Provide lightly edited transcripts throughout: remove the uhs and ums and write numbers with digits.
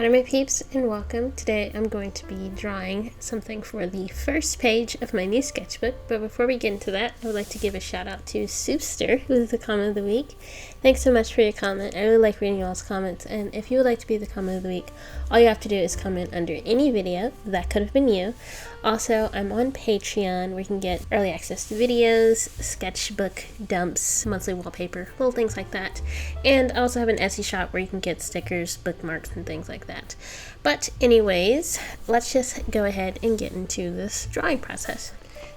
Howdy my peeps and welcome. Today I'm going to be drawing something for the first page of my new sketchbook, but before we get into that, I would like to give a shout out to Soupster, who is the comment of the week. Thanks so much for your comment. I really like reading y'all's comments, and if you would like to be the comment of the week, all you have to do is comment under any video. That could have been you. Also, I'm on Patreon where you can get early access to videos, sketchbook dumps, monthly wallpaper, little things like that. And I also have an Etsy shop where you can get stickers, bookmarks, and things like that. But anyways, let's just go ahead and get into this drawing process.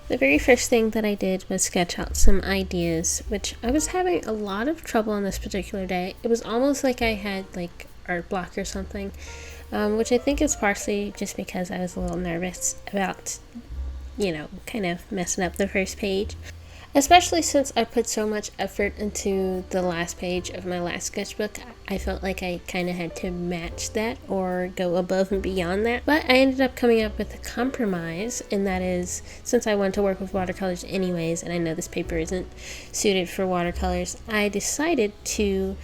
The very first thing that I did was sketch out some ideas, which I was having a lot of trouble on this particular day. It was almost like I had like art block or something. Which I think is partially just because I was a little nervous about, kind of messing up the first page. Especially since I put so much effort into the last page of my last sketchbook, I felt like I kind of had to match that or go above and beyond that. But I ended up coming up with a compromise, and that is, since I want to work with watercolors anyways, and I know this paper isn't suited for watercolors, I decided to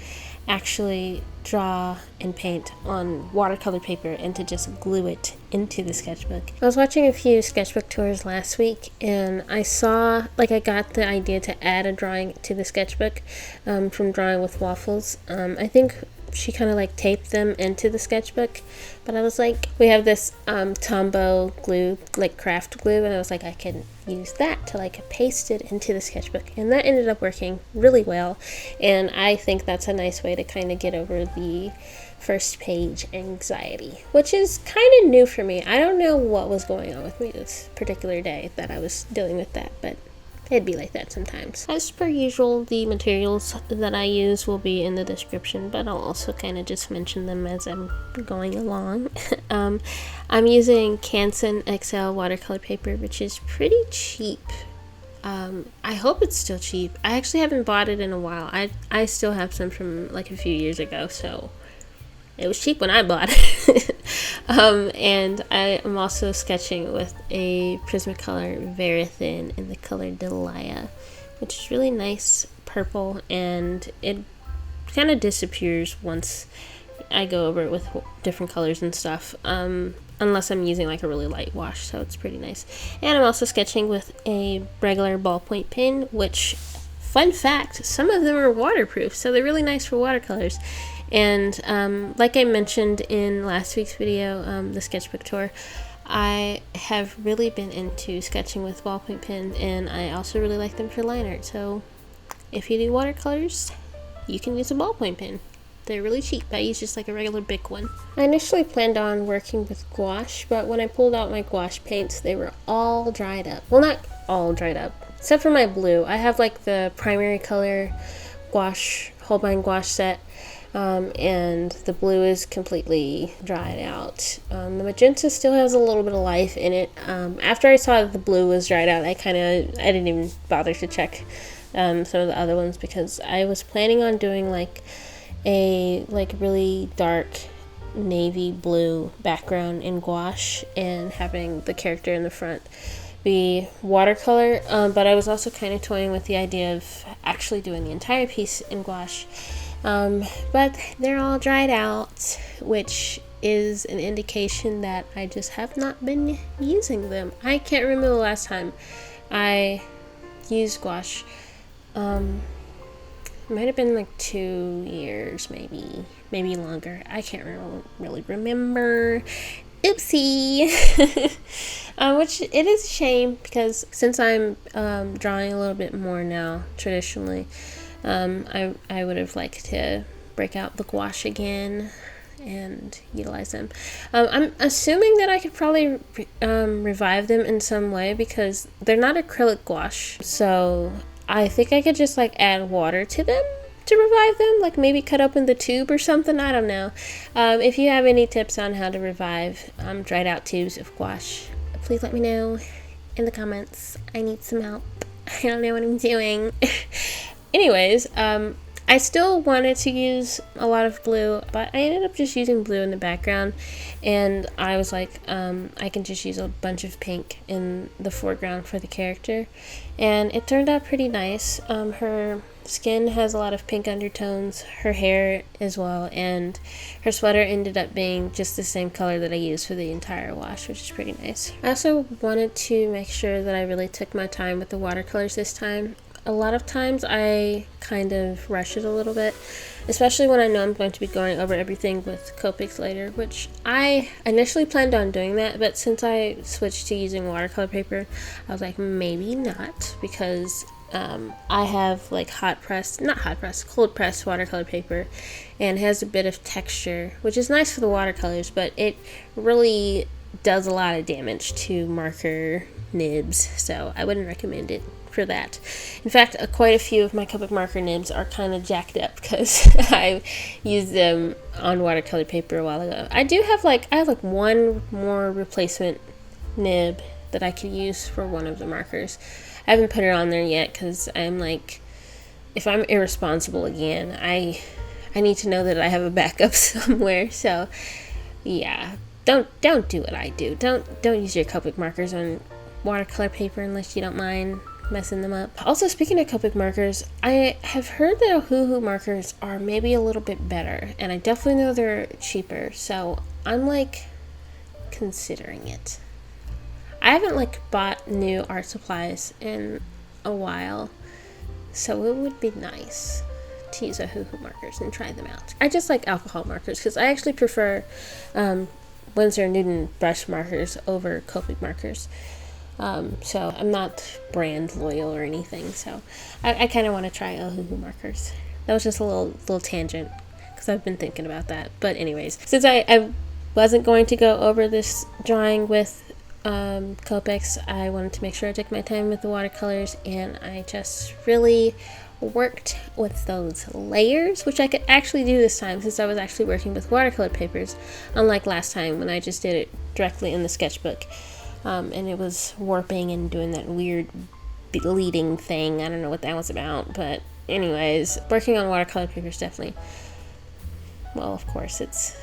actually draw and paint on watercolor paper and to just glue it into the sketchbook. I was watching a few sketchbook tours last week, and I saw, I got the idea to add a drawing to the sketchbook from Drawing with Waffles. I think she kind of taped them into the sketchbook, but I was like, we have this Tombow glue, craft glue, and I was like, I can use that to paste it into the sketchbook, and that ended up working really well. And I think that's a nice way to kind of get over the first page anxiety, which is kind of new for me. I don't know what was going on with me this particular day that I was dealing with that, but it'd be like that sometimes. As per usual, the materials that I use will be in the description, but I'll also kind of just mention them as I'm going along. I'm using Canson XL watercolor paper, which is pretty cheap. I hope it's still cheap. I actually haven't bought it in a while. I still have some from a few years ago, so it was cheap when I bought it. And I am also sketching with a Prismacolor Verithin in the color Dahlia, which is really nice purple, and it kind of disappears once I go over it with different colors and stuff, unless I'm using a really light wash, so it's pretty nice. And I'm also sketching with a regular ballpoint pen, which, fun fact, some of them are waterproof, so they're really nice for watercolors. And like I mentioned in last week's video, the sketchbook tour, I have really been into sketching with ballpoint pen, and I also really like them for line art. So if you do watercolors, you can use a ballpoint pen. They're really cheap. I use just a regular Bic one. I initially planned on working with gouache, but when I pulled out my gouache paints, they were all dried up. Well, not all dried up, except for my blue. I have the primary color gouache, Holbein gouache set. And the blue is completely dried out. The magenta still has a little bit of life in it. After I saw that the blue was dried out, I didn't even bother to check some of the other ones, because I was planning on doing a really dark navy blue background in gouache and having the character in the front be watercolor, but I was also kind of toying with the idea of actually doing the entire piece in gouache. But they're all dried out, which is an indication that I just have not been using them. I can't remember the last time I used gouache. It might have been 2 years, maybe longer. I can't really remember. Oopsie. Which it is a shame, because since I'm drawing a little bit more now, traditionally, I would have liked to break out the gouache again and utilize them. I'm assuming that I could probably revive them in some way, because they're not acrylic gouache, so I think I could just add water to them to revive them, maybe cut open the tube or something. I don't know. If you have any tips on how to revive dried out tubes of gouache, please let me know in the comments. I need some help. I don't know what I'm doing. Anyways, I still wanted to use a lot of blue, but I ended up just using blue in the background, and I was like, I can just use a bunch of pink in the foreground for the character, and it turned out pretty nice. Her skin has a lot of pink undertones, her hair as well, and her sweater ended up being just the same color that I used for the entire wash, which is pretty nice. I also wanted to make sure that I really took my time with the watercolors this time. A lot of times I kind of rush it a little bit, especially when I know I'm going to be going over everything with Copics later, which I initially planned on doing that, but since I switched to using watercolor paper, I was like, maybe not, because I have like cold pressed watercolor paper, and it has a bit of texture, which is nice for the watercolors, but it really does a lot of damage to marker nibs, so I wouldn't recommend it for that. In fact, quite a few of my Copic marker nibs are kind of jacked up because I used them on watercolor paper a while ago. I have one more replacement nib that I could use for one of the markers. I haven't put it on there yet because I'm like, if I'm irresponsible again, I need to know that I have a backup somewhere. So yeah, don't do what I do. Don't use your Copic markers on watercolor paper unless you don't mind messing them up. Also, speaking of Copic markers, I have heard that Ohuhu markers are maybe a little bit better, and I definitely know they're cheaper, so I'm like considering it. I haven't like bought new art supplies in a while, so it would be nice to use Ohuhu markers and try them out. I just like alcohol markers because I actually prefer Winsor & Newton brush markers over Copic markers. So I'm not brand loyal or anything, so I kind of want to try Ohuhu markers. That was just a little tangent because I've been thinking about that. But anyways, since I wasn't going to go over this drawing with Copics, I wanted to make sure I took my time with the watercolors, and I just really worked with those layers, which I could actually do this time since I was actually working with watercolor papers, unlike last time when I just did it directly in the sketchbook. And it was warping and doing that weird bleeding thing. I don't know what that was about, but anyways, working on watercolor paper is definitely, well, of course, it's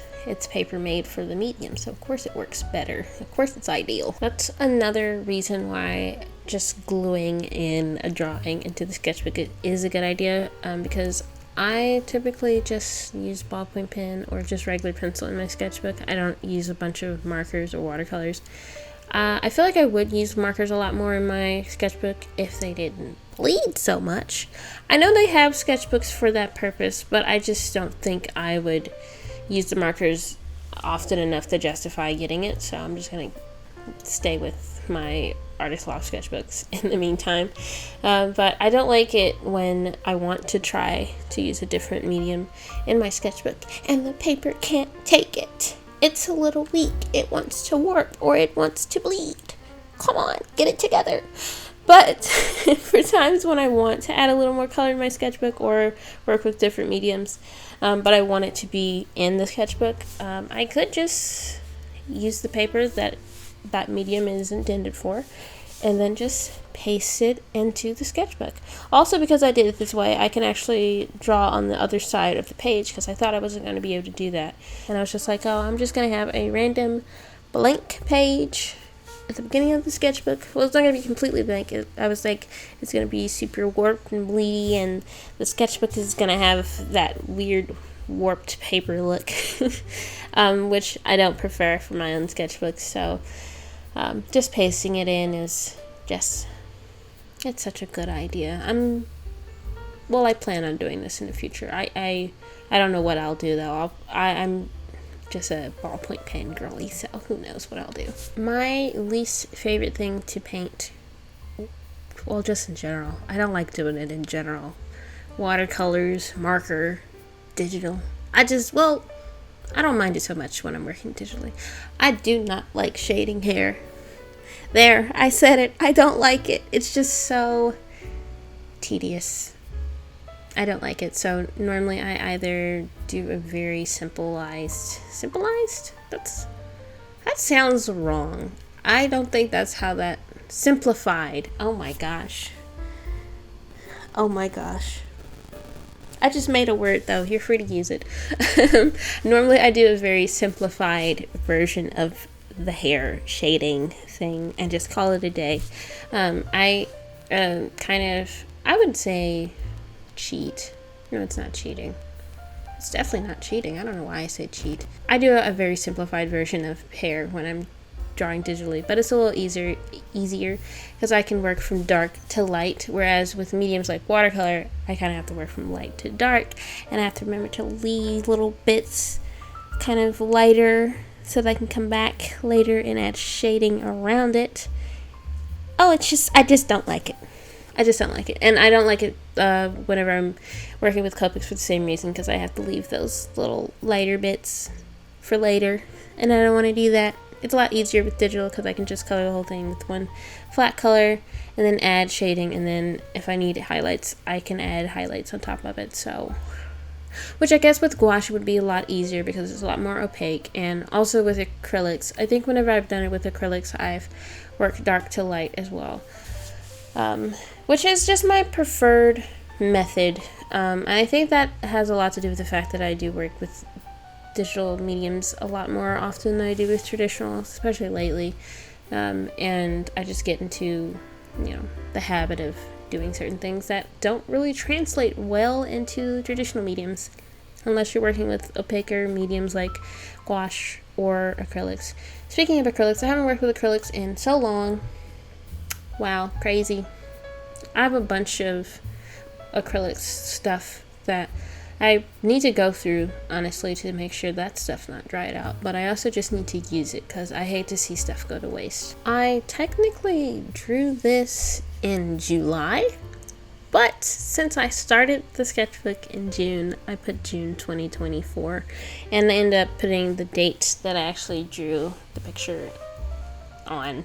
paper made for the medium, so of course it works better. Of course it's ideal. That's another reason why just gluing in a drawing into the sketchbook is a good idea, because I typically just use ballpoint pen or just regular pencil in my sketchbook. I don't use a bunch of markers or watercolors. I feel like I would use markers a lot more in my sketchbook if they didn't bleed so much. I know they have sketchbooks for that purpose, but I just don't think I would use the markers often enough to justify getting it, so I'm just going to stay with my Artist Loft sketchbooks in the meantime. But I don't like it when I want to try to use a different medium in my sketchbook and the paper can't take it. It's a little weak. It wants to warp or it wants to bleed. Come on, get it together. But for times when I want to add a little more color in my sketchbook or work with different mediums, but I want it to be in the sketchbook, I could just use the paper that medium is intended for and then just paste it into the sketchbook. Also, because I did it this way, I can actually draw on the other side of the page because I thought I wasn't going to be able to do that. And I was just like, oh, I'm just going to have a random blank page at the beginning of the sketchbook. Well, it's not going to be completely blank. I was like, it's going to be super warped and bleedy, and the sketchbook is going to have that weird warped paper look, which I don't prefer for my own sketchbooks. So just pasting it in is just, it's such a good idea. I plan on doing this in the future. I don't know what I'll do though. I'm just a ballpoint pen girly, so who knows what I'll do. My least favorite thing to paint, well, just in general, I don't like doing it in general. Watercolors, marker, digital. I don't mind it so much when I'm working digitally. I do not like shading hair. There, I said it. I don't like it. It's just so tedious. I don't like it. So normally I either do a very simplified? That sounds wrong. I don't think that's how that, simplified. Oh my gosh. I just made a word though, you're free to use it. Normally I do a very simplified version of the hair shading thing and just call it a day. I would say cheat. No, it's not cheating. It's definitely not cheating. I don't know why I say cheat. I do a very simplified version of hair when I'm drawing digitally, but it's a little easier because I can work from dark to light, whereas with mediums like watercolor, I kind of have to work from light to dark, and I have to remember to leave little bits kind of lighter so that I can come back later and add shading around it. Oh, I just don't like it. I just don't like it. And I don't like it whenever I'm working with Copics for the same reason, because I have to leave those little lighter bits for later, and I don't want to do that. It's a lot easier with digital because I can just color the whole thing with one flat color and then add shading, and then if I need highlights, I can add highlights on top of it. So, which I guess with gouache would be a lot easier because it's a lot more opaque. And also with acrylics, I think whenever I've done it with acrylics, I've worked dark to light as well, which is just my preferred method. And I think that has a lot to do with the fact that I do work with digital mediums a lot more often than I do with traditional, especially lately. And I just get into, the habit of doing certain things that don't really translate well into traditional mediums unless you're working with opaquer mediums like gouache or acrylics. Speaking of acrylics, I haven't worked with acrylics in so long. Wow, crazy. I have a bunch of acrylics stuff that I need to go through, honestly, to make sure that stuff's not dried out, but I also just need to use it because I hate to see stuff go to waste. I technically drew this in July, but since I started the sketchbook in June, I put June 2024, and I ended up putting the date that I actually drew the picture on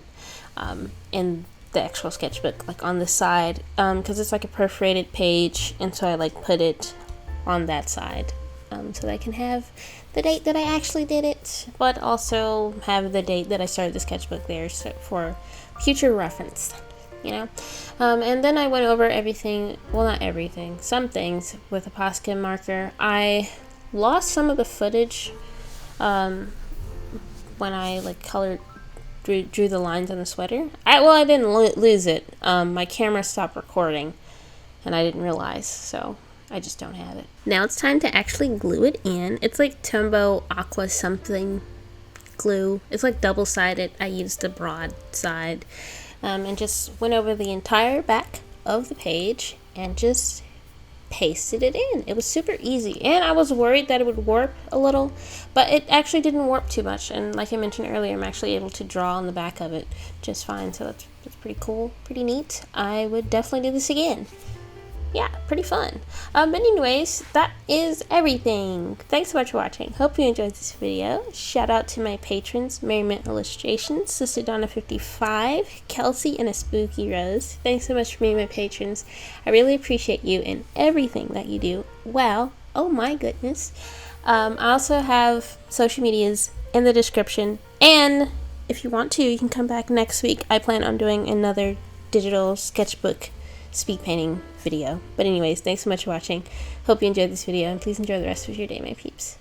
in the actual sketchbook, like on the side, because it's like a perforated page, and so I put it on that side so that I can have the date that I actually did it, but also have the date that I started the sketchbook there, so for future reference, and then I went over everything, well, not everything, some things with a Posca marker. I lost some of the footage when I drew the lines on the sweater. I didn't lose it. My camera stopped recording and I didn't realize, so I just don't have it. Now it's time to actually glue it in. It's like Tombow Aqua something glue. It's like double-sided. I used the broad side and just went over the entire back of the page and just pasted it in. It was super easy, and I was worried that it would warp a little, but it actually didn't warp too much, and like I mentioned earlier, I'm actually able to draw on the back of it just fine, so that's pretty cool, pretty neat. I would definitely do this again. Yeah, pretty fun. But anyways, that is everything. Thanks so much for watching. Hope you enjoyed this video. Shout out to my patrons, Merriment Illustrations, Sister Donna 55, Kelsey, and a Spooky Rose. Thanks so much for being my patrons. I really appreciate you and everything that you do. Wow. Oh my goodness. I also have social medias in the description, and if you want to, you can come back next week. I plan on doing another digital sketchbook speed painting video. But anyways, thanks so much for watching. Hope you enjoyed this video, and please enjoy the rest of your day, my peeps.